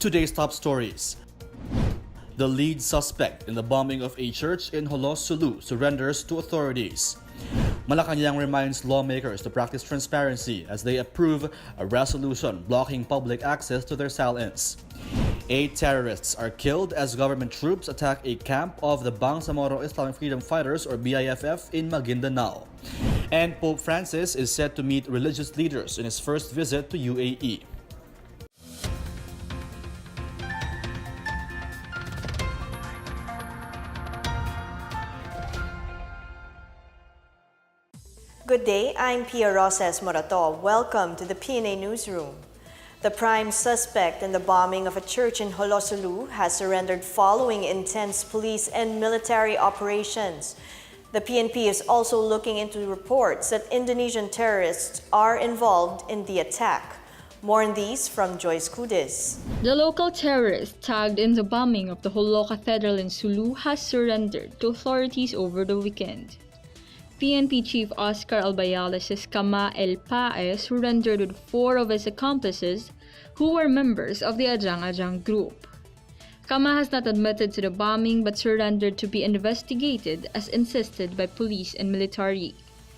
Today's top stories. The lead suspect in the bombing of a church in Jolo, Sulu surrenders to authorities. Malecon Young reminds lawmakers to practice transparency as they approve a resolution blocking public access to their salins. 8 terrorists are killed as government troops attack a camp of the Bangsamoro Islamic Freedom Fighters or BIFF in Maguindanao. And Pope Francis is set to meet religious leaders in his first visit to UAE. Good day, I'm Pia Roses Morato. Welcome to the PNA Newsroom. The prime suspect in the bombing of a church in Jolo, Sulu has surrendered following intense police and military operations. The PNP is also looking into reports that Indonesian terrorists are involved in the attack. More on these from Joyce Kudis. The local terrorist tagged in the bombing of the Jolo Cathedral in Sulu has surrendered to authorities over the weekend. PNP Chief Oscar Albayala says Kama El Pae surrendered with 4 of his accomplices who were members of the Ajang-Ajang group. Kama has not admitted to the bombing but surrendered to be investigated as insisted by police and military.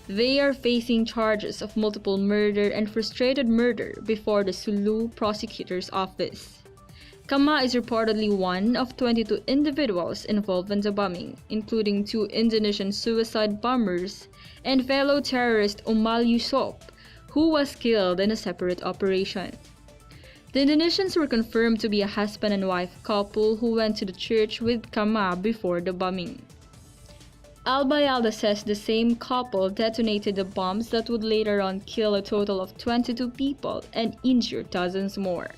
They are facing charges of multiple murder and frustrated murder before the Sulu prosecutor's office. Kama is reportedly one of 22 individuals involved in the bombing, including 2 Indonesian suicide bombers and fellow terrorist Omal Yusop, who was killed in a separate operation. The Indonesians were confirmed to be a husband and wife couple who went to the church with Kama before the bombing. Albayalda says the same couple detonated the bombs that would later on kill a total of 22 people and injure dozens more.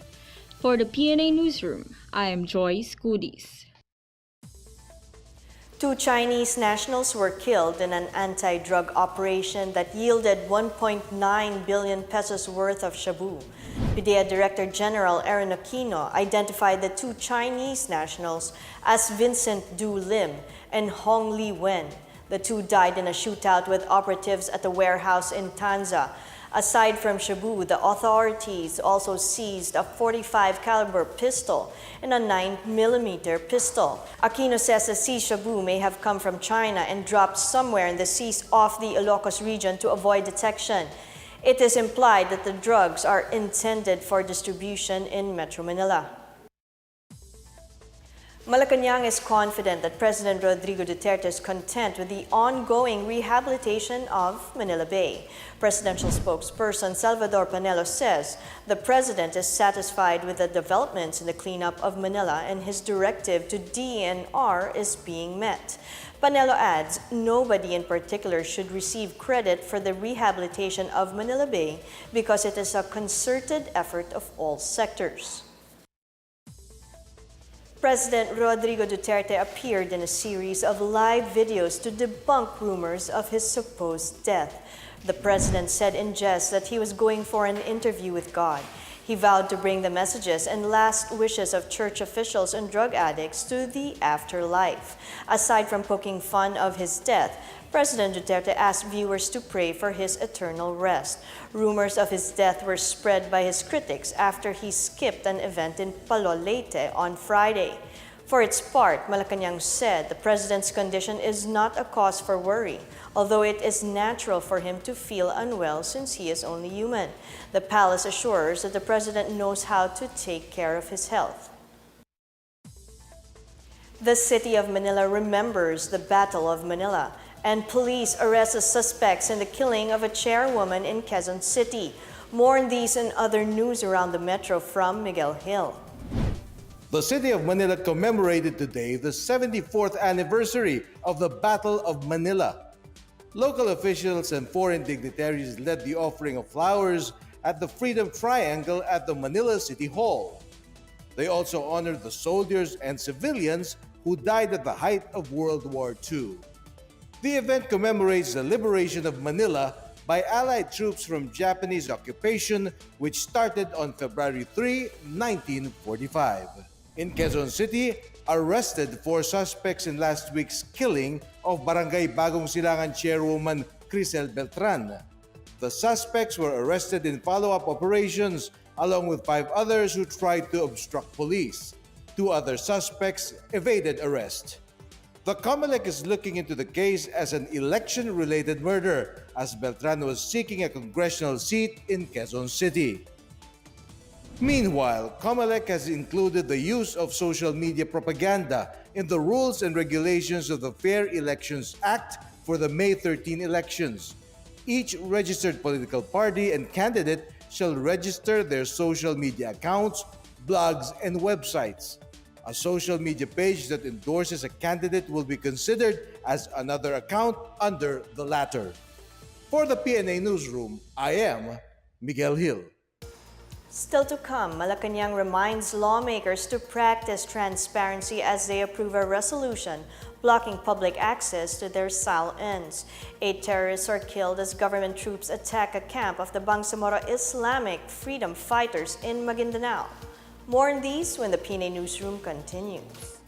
For the PNA Newsroom, I am Joyce Kudis. 2 Chinese nationals were killed in an anti-drug operation that yielded 1.9 billion pesos worth of shabu. PDEA Director General Aaron Aquino identified the 2 Chinese nationals as Vincent Du Lim and Hong Li Wen. The 2 died in a shootout with operatives at a warehouse in Tanza. Aside from shabu, the authorities also seized a .45 caliber pistol and a 9mm pistol. Aquino says the seized shabu may have come from China and dropped somewhere in the seas off the Ilocos region to avoid detection. It is implied that the drugs are intended for distribution in Metro Manila. Malecon Young is confident that President Rodrigo Duterte is content with the ongoing rehabilitation of Manila Bay. Presidential spokesperson Salvador Panelo says the president is satisfied with the developments in the cleanup of Manila and his directive to DNR is being met. Panelo adds nobody in particular should receive credit for the rehabilitation of Manila Bay because it is a concerted effort of all sectors. President Rodrigo Duterte appeared in a series of live videos to debunk rumors of his supposed death. The president said in jest that he was going for an interview with God. He vowed to bring the messages and last wishes of church officials and drug addicts to the afterlife. Aside from poking fun of his death, President Duterte asked viewers to pray for his eternal rest. Rumors of his death were spread by his critics after he skipped an event in Palolete on Friday. For its part, Malecon Young said the president's condition is not a cause for worry, although it is natural for him to feel unwell since he is only human. The palace assures that the president knows how to take care of his health. The city of Manila remembers the Battle of Manila, and police arrest the suspects in the killing of a chairwoman in Quezon City. More on these and other news around the metro from Miguel Hill. The city of Manila commemorated today the 74th anniversary of the Battle of Manila. Local officials and foreign dignitaries led the offering of flowers at the Freedom Triangle at the Manila City Hall. They also honored the soldiers and civilians who died at the height of World War II. The event commemorates the liberation of Manila by Allied troops from Japanese occupation, which started on February 3, 1945. In Quezon City, arrested 4 suspects in last week's killing of Barangay Bagong Silangan chairwoman Crisel Beltran. The suspects were arrested in follow-up operations along with 5 others who tried to obstruct police. 2 other suspects evaded arrest. The COMELEC is looking into the case as an election-related murder, as Beltran was seeking a congressional seat in Quezon City. Meanwhile, COMELEC has included the use of social media propaganda in the rules and regulations of the Fair Elections Act for the May 13 elections. Each registered political party and candidate shall register their social media accounts, blogs, and websites. A social media page that endorses a candidate will be considered as another account under the latter. For the PNA Newsroom, I am Miguel Hill. Still to come, Malecon Young reminds lawmakers to practice transparency as they approve a resolution blocking public access to their SAL-ins. 8 terrorists are killed as government troops attack a camp of the Bangsamoro Islamic Freedom Fighters in Maguindanao. More on these when the PNA Newsroom continues.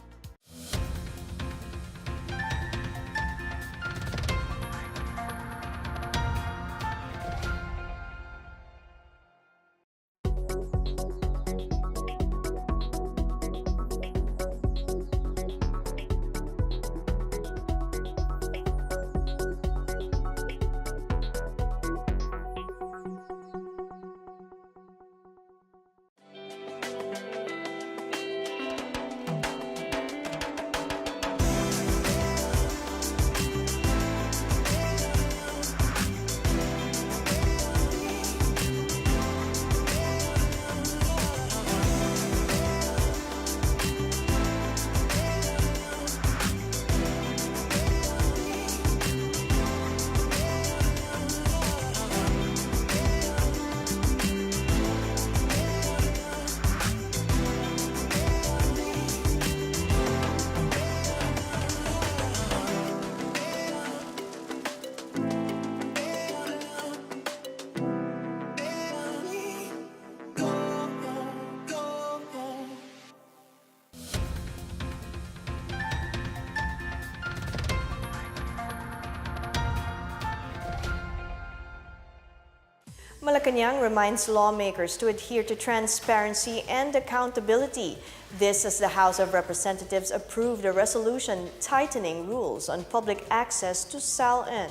Malecon Young reminds lawmakers to adhere to transparency and accountability. This as the House of Representatives approved a resolution tightening rules on public access to SAL-in.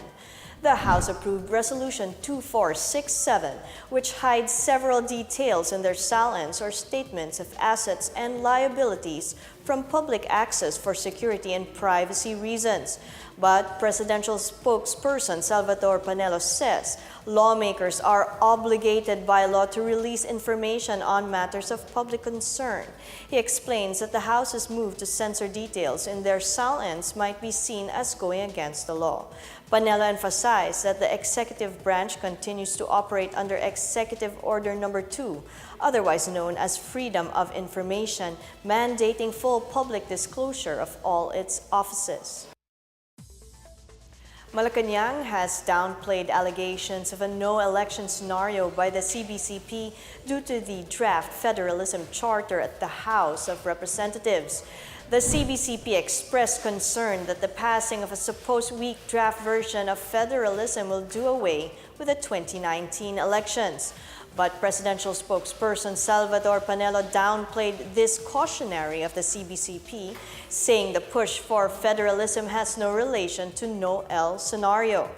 The House approved Resolution 2467, which hides several details in their SAL-ins or statements of assets and liabilities from public access for security and privacy reasons. But presidential spokesperson Salvador Panelo says lawmakers are obligated by law to release information on matters of public concern. He explains that the House's move to censor details in their SAL-ins might be seen as going against the law. Panelo emphasized that the executive branch continues to operate under Executive Order No. 2, otherwise known as Freedom of Information, mandating full public disclosure of all its offices. Malecon Young has downplayed allegations of a no-election scenario by the CBCP due to the draft federalism charter at the House of Representatives. The CBCP expressed concern that the passing of a supposed weak draft version of federalism will do away with the 2019 elections. But presidential spokesperson Salvador Panelo downplayed this cautionary of the CBCP, saying the push for federalism has no relation to no-L scenario.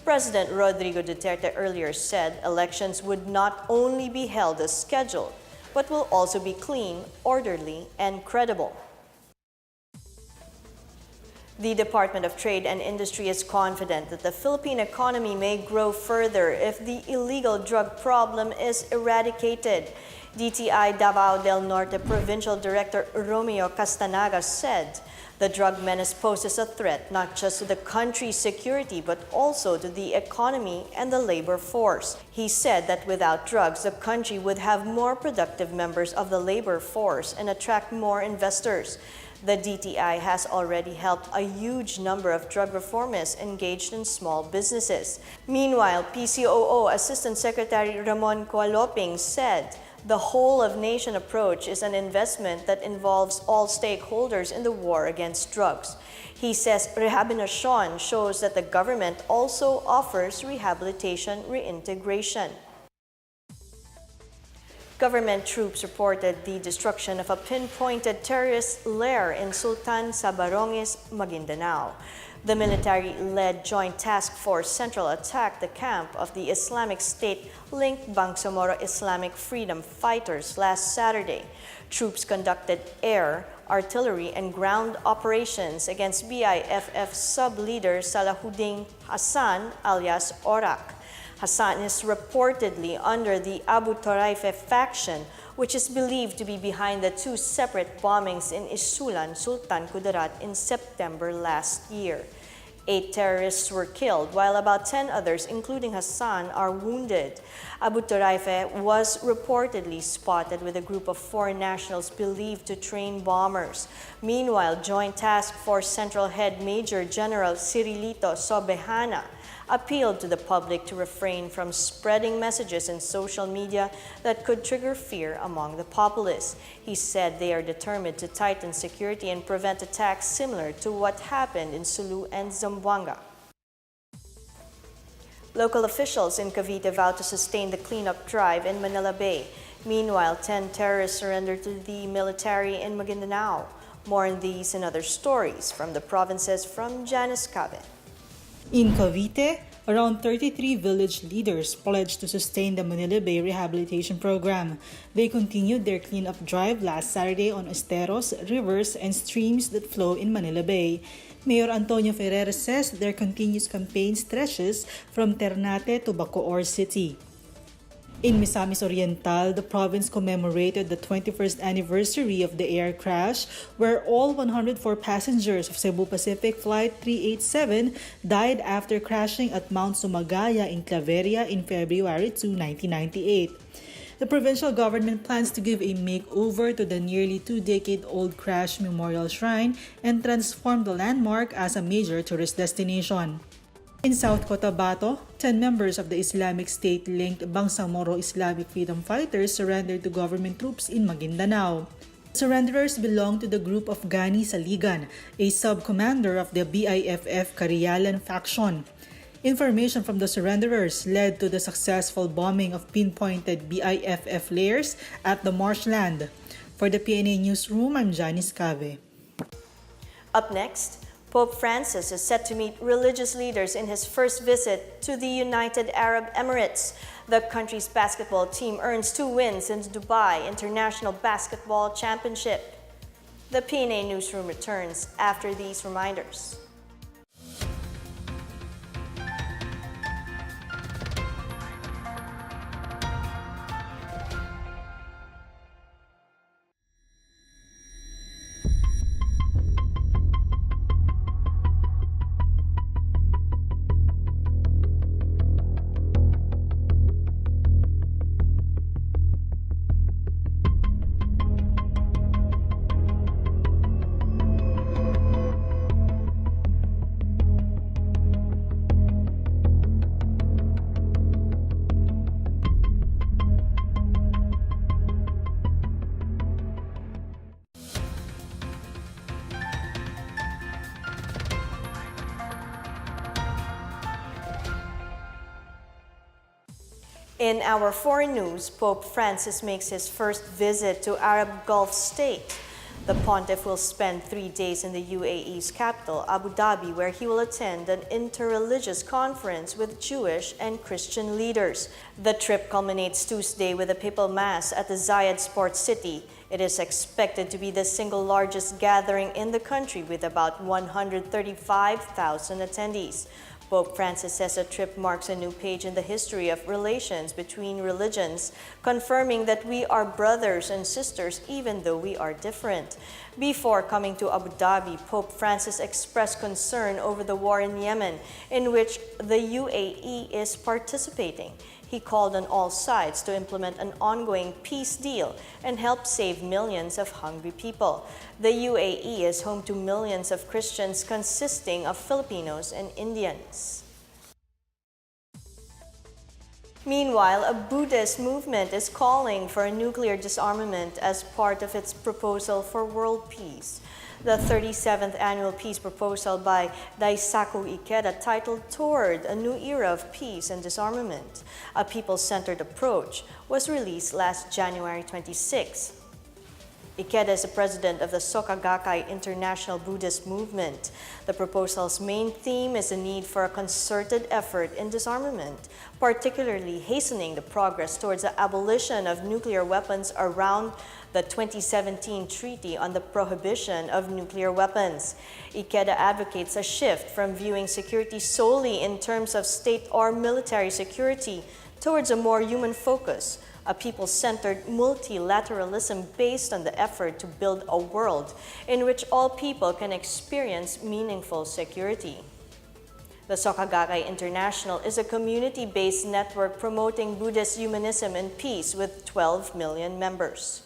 President Rodrigo Duterte earlier said elections would not only be held as scheduled, but will also be clean, orderly, and credible. The Department of Trade and Industry is confident that the Philippine economy may grow further if the illegal drug problem is eradicated. DTI Davao del Norte Provincial Director Romeo Castanaga said the drug menace poses a threat not just to the country's security but also to the economy and the labor force. He said that without drugs, the country would have more productive members of the labor force and attract more investors. The DTI has already helped a huge number of drug reformists engaged in small businesses. Meanwhile, PCOO Assistant Secretary Ramon Coaloping said the whole-of-nation approach is an investment that involves all stakeholders in the war against drugs. He says rehabilitation shows that the government also offers rehabilitation reintegration. Government troops reported the destruction of a pinpointed terrorist lair in Sultan Sabarongis, Maguindanao. The military-led Joint Task Force Central attacked the camp of the Islamic State-linked Bangsamoro Islamic Freedom Fighters last Saturday. Troops conducted air, artillery, and ground operations against BIFF sub-leader Salahuddin Hassan alias Orak. Hassan is reportedly under the Abu Toraife faction, which is believed to be behind the two separate bombings in Isulan, Sultan Kudarat in September last year. 8 terrorists were killed, while about 10 others, including Hassan, are wounded. Abu Toraife was reportedly spotted with a group of foreign nationals believed to train bombers. Meanwhile, Joint Task Force Central Head Major General Cirilito Sobejana appealed to the public to refrain from spreading messages in social media that could trigger fear among the populace. He said they are determined to tighten security and prevent attacks similar to what happened in Sulu and Zamboanga. Local officials in Cavite vowed to sustain the cleanup drive in Manila Bay. Meanwhile, 10 terrorists surrendered to the military in Maguindanao. More on these and other stories from the provinces from Janice Cavite. In Cavite, around 33 village leaders pledged to sustain the Manila Bay rehabilitation program. They continued their cleanup drive last Saturday on esteros, rivers, and streams that flow in Manila Bay. Mayor Antonio Ferrer says their continuous campaign stretches from Ternate to Bacoor City. In Misamis Oriental, the province commemorated the 21st anniversary of the air crash where all 104 passengers of Cebu Pacific Flight 387 died after crashing at Mount Sumagaya in Claveria in February 2, 1998. The provincial government plans to give a makeover to the nearly 2-decade-old crash memorial shrine and transform the landmark as a major tourist destination. In South Cotabato, 10 members of the Islamic State-linked Bangsamoro Islamic Freedom Fighters surrendered to government troops in Maguindanao. Surrenderers belong to the group of Gani Saligan, a sub-commander of the BIFF Carialan faction. Information from the surrenderers led to the successful bombing of pinpointed BIFF lairs at the marshland. For the PNA Newsroom, I'm Janice Cave. Up next, Pope Francis is set to meet religious leaders in his first visit to the United Arab Emirates. The country's basketball team earns 2 wins in the Dubai International Basketball Championship. The PNA Newsroom returns after these reminders. In our foreign news, Pope Francis makes his first visit to Arab Gulf state. The pontiff will spend 3 days in the UAE's capital, Abu Dhabi, where he will attend an interreligious conference with Jewish and Christian leaders. The trip culminates Tuesday with a papal mass at the Zayed Sports City. It is expected to be the single largest gathering in the country with about 135,000 attendees. Pope Francis says the trip marks a new page in the history of relations between religions, confirming that we are brothers and sisters even though we are different. Before coming to Abu Dhabi, Pope Francis expressed concern over the war in Yemen, in which the UAE is participating. He called on all sides to implement an ongoing peace deal and help save millions of hungry people. The UAE is home to millions of Christians consisting of Filipinos and Indians. Meanwhile, a Buddhist movement is calling for a nuclear disarmament as part of its proposal for world peace. The 37th annual peace proposal by Daisaku Ikeda, titled Toward a New Era of Peace and Disarmament, a people-centered approach, was released last January 26. Ikeda is the president of the Soka Gakkai International Buddhist movement. The proposal's main theme is the need for a concerted effort in disarmament, particularly hastening the progress towards the abolition of nuclear weapons around the 2017 Treaty on the Prohibition of Nuclear Weapons. Ikeda advocates a shift from viewing security solely in terms of state or military security towards a more human focus, a people-centered multilateralism based on the effort to build a world in which all people can experience meaningful security. The Soka Gakkai International is a community-based network promoting Buddhist humanism and peace with 12 million members.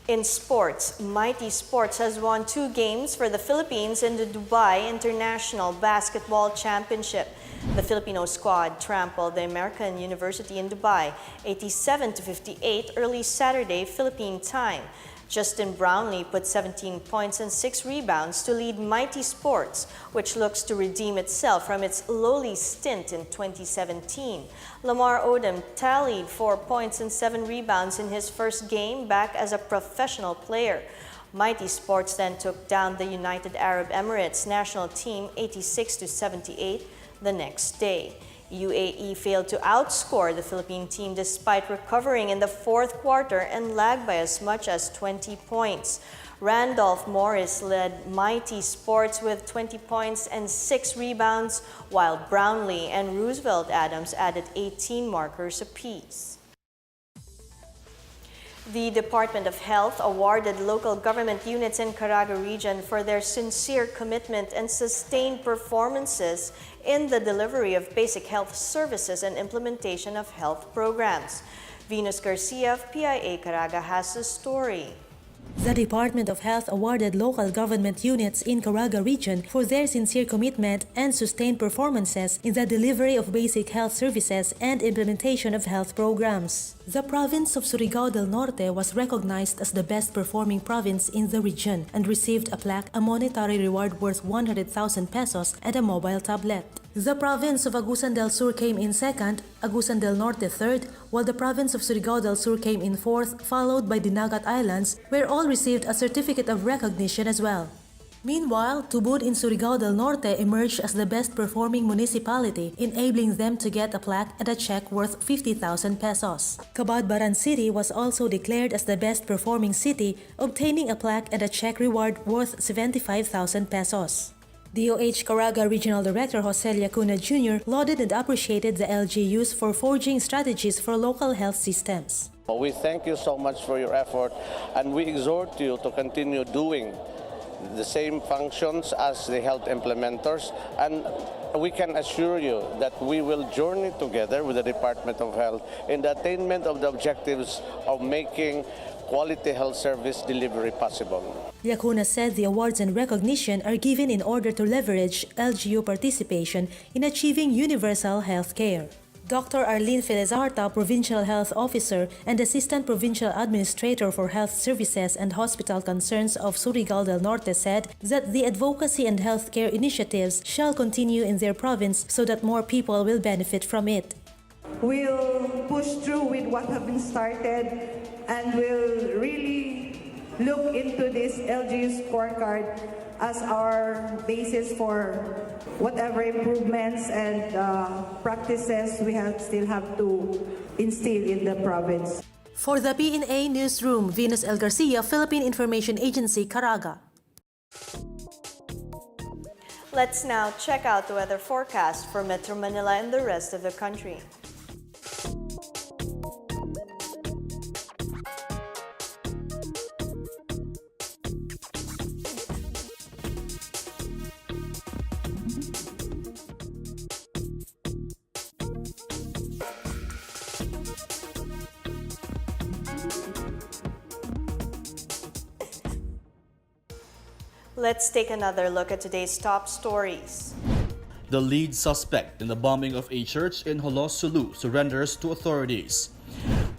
In sports, Mighty Sports has won 2 games for the Philippines in the Dubai International Basketball Championship. The Filipino squad trampled the American University in Dubai 87-58 early Saturday Philippine time. Justin Brownlee put 17 points and 6 rebounds to lead Mighty Sports, which looks to redeem itself from its lowly stint in 2017. Lamar Odom tallied 4 points and 7 rebounds in his first game back as a professional player. Mighty Sports then took down the United Arab Emirates national team 86-78 the next day. UAE failed to outscore the Philippine team despite recovering in the fourth quarter and lagged by as much as 20 points. Randolph Morris led Mighty Sports with 20 points and 6 rebounds, while Brownlee and Roosevelt Adams added 18 markers apiece. The Department of Health awarded local government units in Caraga region for their sincere commitment and sustained performances in the delivery of basic health services and implementation of health programs. Venus Garcia of PIA Caraga has the story. The Department of Health awarded local government units in Caraga region for their sincere commitment and sustained performances in the delivery of basic health services and implementation of health programs. The province of Surigao del Norte was recognized as the best performing province in the region and received a plaque, a monetary reward worth 100,000 pesos, and a mobile tablet. The province of Agusan del Sur came in second, Agusan del Norte third, while the province of Surigao del Sur came in fourth, followed by the Nagat Islands, where all received a certificate of recognition as well. Meanwhile, Tubod in Surigao del Norte emerged as the best performing municipality, enabling them to get a plaque and a check worth 50,000 pesos. Cabadbaran City was also declared as the best performing city, obtaining a plaque and a check reward worth 75,000 pesos. DOH Caraga Regional Director Jose Lacuna Jr. lauded and appreciated the LGUs for forging strategies for local health systems. We thank you so much for your effort, and we exhort you to continue doing the same functions as the health implementers, and we can assure you that we will journey together with the Department of Health in the attainment of the objectives of making quality health service delivery possible. Lacuna said the awards and recognition are given in order to leverage LGU participation in achieving universal health care. Dr. Arlene Felizarta, Provincial Health Officer and Assistant Provincial Administrator for Health Services and Hospital Concerns of Surigao del Norte, said that the advocacy and healthcare initiatives shall continue in their province so that more people will benefit from it. We'll push through with what have been started, and we'll really look into this LGU scorecard as our basis for whatever improvements and practices we still have to instill in the province. For the PNA Newsroom, Venus L. Garcia, Philippine Information Agency, Caraga. Let's now check out the weather forecast for Metro Manila and the rest of the country. Let's take another look at today's top stories. The lead suspect in the bombing of a church in Jolo, Sulu surrenders to authorities.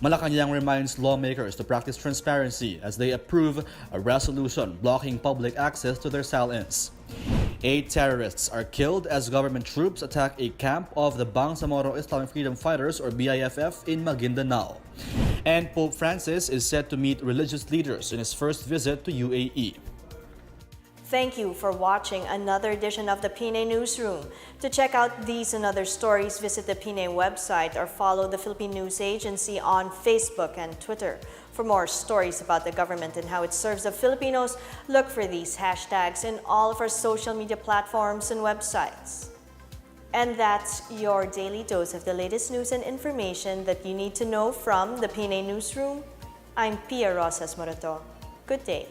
Malecon Young reminds lawmakers to practice transparency as they approve a resolution blocking public access to their sell-ins. 8 terrorists are killed as government troops attack a camp of the Bangsamoro Islamic Freedom Fighters or BIFF in Maguindanao. And Pope Francis is set to meet religious leaders in his first visit to UAE. Thank you for watching another edition of the PNA Newsroom. To check out these and other stories, visit the PNA website or follow the Philippine News Agency on Facebook and Twitter. For more stories about the government and how it serves the Filipinos, look for these hashtags in all of our social media platforms and websites. And that's your daily dose of the latest news and information that you need to know from the PNA Newsroom. I'm Pia Rosas Morato. Good day.